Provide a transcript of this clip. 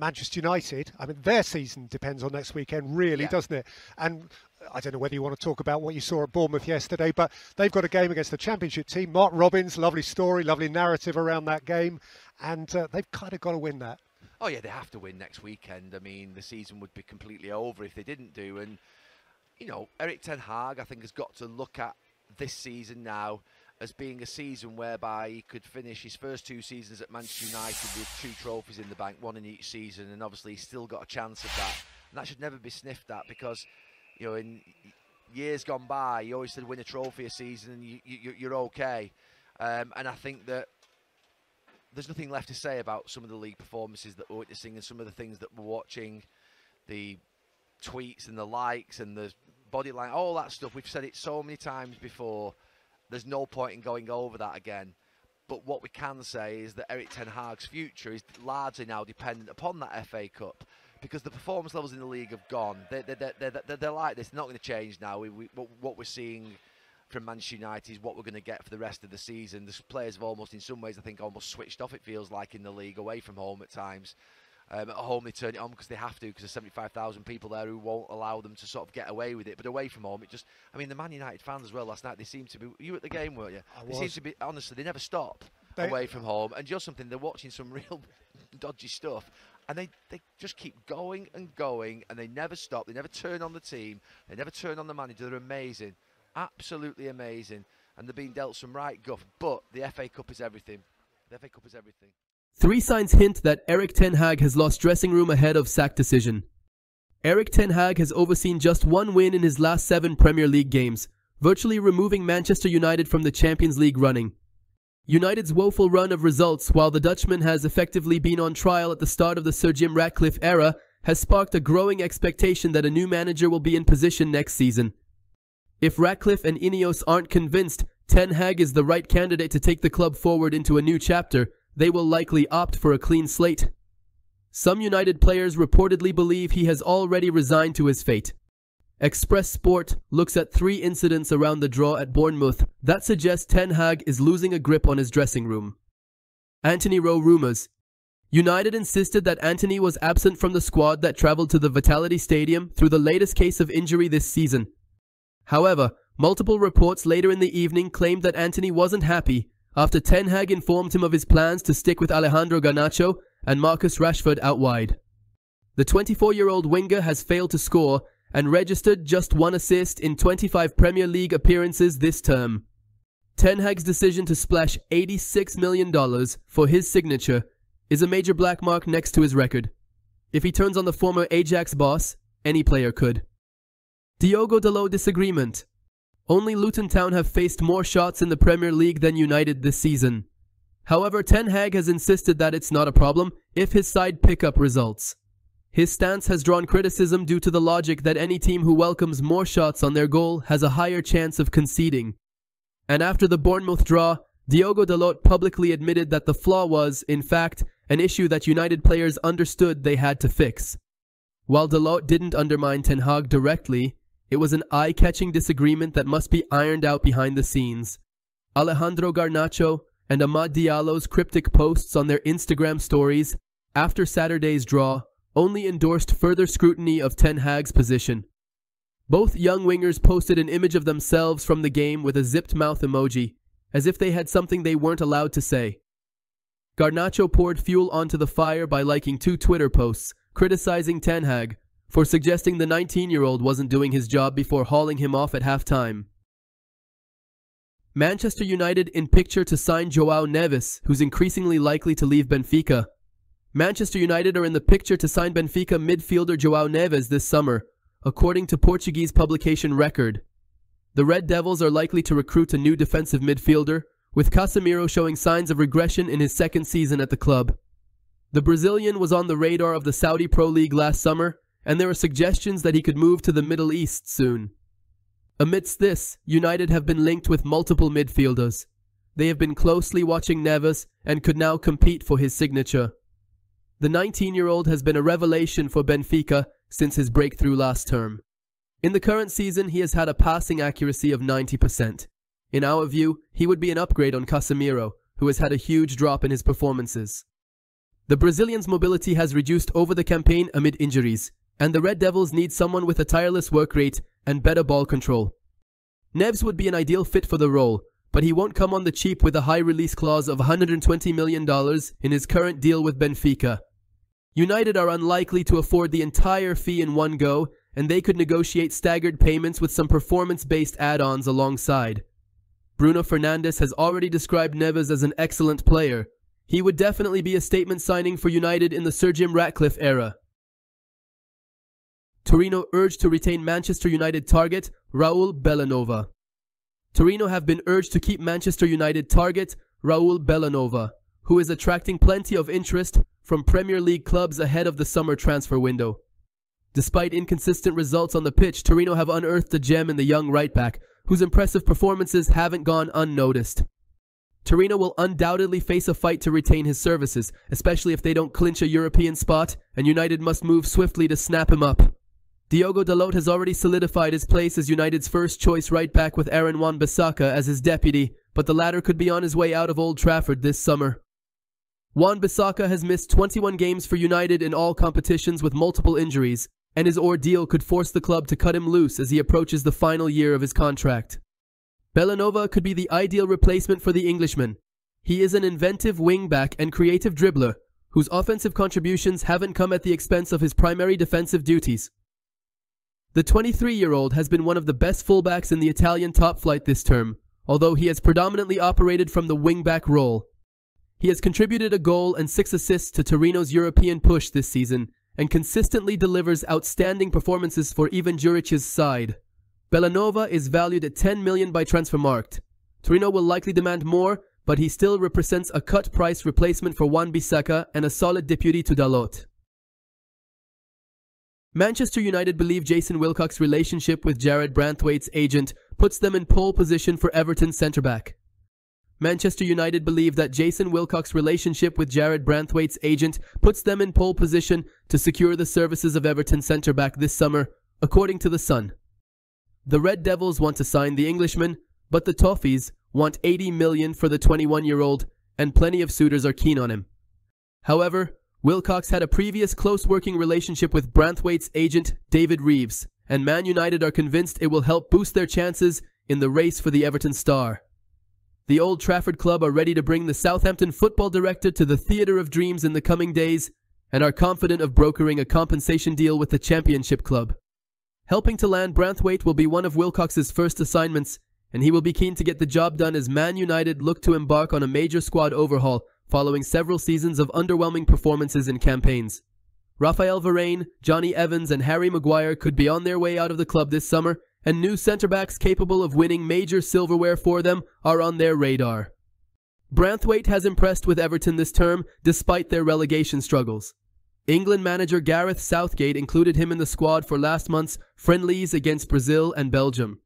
Manchester United, I mean, their season depends on next weekend, really, doesn't it? And I don't know whether you want to talk about what you saw at Bournemouth yesterday, but they've got a game against the Championship team. Mark Robins, lovely story, lovely narrative around that game, and they've kind of got to win that. Oh yeah, they have to win next weekend. I mean, the season would be completely over if they didn't do. And, you know, Erik Ten Hag, I think, has got to look at this season now as being a season whereby he could finish his first 2 seasons at Manchester United with 2 trophies in the bank, 1 in each season, and obviously he's still got a chance of that. And that should never be sniffed at, because, you know, in years gone by, you always said win a trophy a season and you're okay. And I think that there's nothing left to say about some of the league performances that we're witnessing and some of the things that we're watching, the tweets and the likes and the body line, all that stuff. We've said it so many times before. There's no point in going over that again. But what we can say is that Erik Ten Hag's future is largely now dependent upon that FA Cup, because the performance levels in the league have gone. They're like this. They're not going to change now. What we're seeing from Manchester United is what we're going to get for the rest of the season. The players have almost, in some ways, I think, almost switched off, it feels like, in the league, away from home at times. At home they turn it on because they have to, because there's 75,000 people there who won't allow them to sort of get away with it. But away from home, it just, I mean, the Man United fans as well last night, they seem to be, you were at the game, weren't you? They seem to be, honestly, they never stop away from home. And just something, they're watching some real dodgy stuff. And they just keep going and going, and they never stop. They never turn on the team. They never turn on the manager. They're amazing. Absolutely amazing. And they're being dealt some right guff. But the FA Cup is everything. The FA Cup is everything. 3 signs hint that Erik Ten Hag has lost dressing room ahead of sack decision. Erik Ten Hag has overseen just 1 win in his last 7 Premier League games, virtually removing Manchester United from the Champions League running. United's woeful run of results, while the Dutchman has effectively been on trial at the start of the Sir Jim Ratcliffe era, has sparked a growing expectation that a new manager will be in position next season. If Ratcliffe and Ineos aren't convinced Ten Hag is the right candidate to take the club forward into a new chapter, they will likely opt for a clean slate. Some United players reportedly believe he has already resigned to his fate. Express Sport looks at 3 incidents around the draw at Bournemouth that suggest Ten Hag is losing a grip on his dressing room. Anthony Rowe rumours. United insisted that Anthony was absent from the squad that travelled to the Vitality Stadium through the latest case of injury this season. However, multiple reports later in the evening claimed that Anthony wasn't happy after Ten Hag informed him of his plans to stick with Alejandro Garnacho and Marcus Rashford out wide. The 24-year-old winger has failed to score and registered just 1 assist in 25 Premier League appearances this term. Ten Hag's decision to splash $86 million for his signature is a major black mark next to his record. If he turns on the former Ajax boss, any player could. Diogo Dalot disagreement. Only Luton Town have faced more shots in the Premier League than United this season. However, Ten Hag has insisted that it's not a problem if his side pick up results. His stance has drawn criticism due to the logic that any team who welcomes more shots on their goal has a higher chance of conceding. And after the Bournemouth draw, Diogo Dalot publicly admitted that the flaw was, in fact, an issue that United players understood they had to fix. While Dalot didn't undermine Ten Hag directly, it was an eye-catching disagreement that must be ironed out behind the scenes. Alejandro Garnacho and Amad Diallo's cryptic posts on their Instagram stories after Saturday's draw only endorsed further scrutiny of Ten Hag's position. Both young wingers posted an image of themselves from the game with a zipped mouth emoji, as if they had something they weren't allowed to say. Garnacho poured fuel onto the fire by liking 2 Twitter posts, criticizing Ten Hag for suggesting the 19-year-old wasn't doing his job before hauling him off at halftime. Manchester United in picture to sign João Neves, who's increasingly likely to leave Benfica. Manchester United are in the picture to sign Benfica midfielder João Neves this summer, according to Portuguese publication Record. The Red Devils are likely to recruit a new defensive midfielder, with Casemiro showing signs of regression in his 2nd season at the club. The Brazilian was on the radar of the Saudi Pro League last summer, and there are suggestions that he could move to the Middle East soon. Amidst this, United have been linked with multiple midfielders. They have been closely watching Neves and could now compete for his signature. The 19-year-old has been a revelation for Benfica since his breakthrough last term. In the current season, he has had a passing accuracy of 90%. In our view, he would be an upgrade on Casemiro, who has had a huge drop in his performances. The Brazilian's mobility has reduced over the campaign amid injuries, and the Red Devils need someone with a tireless work rate and better ball control. Neves would be an ideal fit for the role, but he won't come on the cheap with a high release clause of $120 million in his current deal with Benfica. United are unlikely to afford the entire fee in one go, and they could negotiate staggered payments with some performance-based add-ons alongside. Bruno Fernandes has already described Neves as an excellent player. He would definitely be a statement signing for United in the Sir Jim Ratcliffe era. Torino urged to retain Manchester United target Raul Bellanova. Torino have been urged to keep Manchester United target Raul Bellanova, who is attracting plenty of interest from Premier League clubs ahead of the summer transfer window. Despite inconsistent results on the pitch, Torino have unearthed a gem in the young right-back, whose impressive performances haven't gone unnoticed. Torino will undoubtedly face a fight to retain his services, especially if they don't clinch a European spot, and United must move swiftly to snap him up. Diogo Dalot has already solidified his place as United's first-choice right-back with Aaron Wan-Bissaka as his deputy, but the latter could be on his way out of Old Trafford this summer. Wan-Bissaka has missed 21 games for United in all competitions with multiple injuries, and his ordeal could force the club to cut him loose as he approaches the final year of his contract. Bellanova could be the ideal replacement for the Englishman. He is an inventive wing-back and creative dribbler, whose offensive contributions haven't come at the expense of his primary defensive duties. The 23-year-old has been one of the best fullbacks in the Italian top flight this term, although he has predominantly operated from the wing-back role. He has contributed a goal and 6 assists to Torino's European push this season, and consistently delivers outstanding performances for Ivan Juric's side. Bellanova is valued at $10 million by Transfermarkt. Torino will likely demand more, but he still represents a cut-price replacement for Wan-Bissaka and a solid deputy to Dalot. Manchester United believe Jason Wilcox's relationship with Jared Branthwaite's agent puts them in pole position for Everton's centre-back. Manchester United believe that Jason Wilcox's relationship with Jared Branthwaite's agent puts them in pole position to secure the services of Everton centre-back this summer, according to The Sun. The Red Devils want to sign the Englishman, but the Toffees want $80 million for the 21-year-old, and plenty of suitors are keen on him. However, Wilcox had a previous close working relationship with Branthwaite's agent, David Reeves, and Man United are convinced it will help boost their chances in the race for the Everton star. The Old Trafford club are ready to bring the Southampton football director to the Theatre of Dreams in the coming days and are confident of brokering a compensation deal with the Championship club. Helping to land Branthwaite will be one of Wilcox's first assignments, and he will be keen to get the job done as Man United look to embark on a major squad overhaul following several seasons of underwhelming performances in campaigns. Raphael Varane, Johnny Evans and Harry Maguire could be on their way out of the club this summer, and new centre-backs capable of winning major silverware for them are on their radar. Branthwaite has impressed with Everton this term despite their relegation struggles. England manager Gareth Southgate included him in the squad for last month's friendlies against Brazil and Belgium.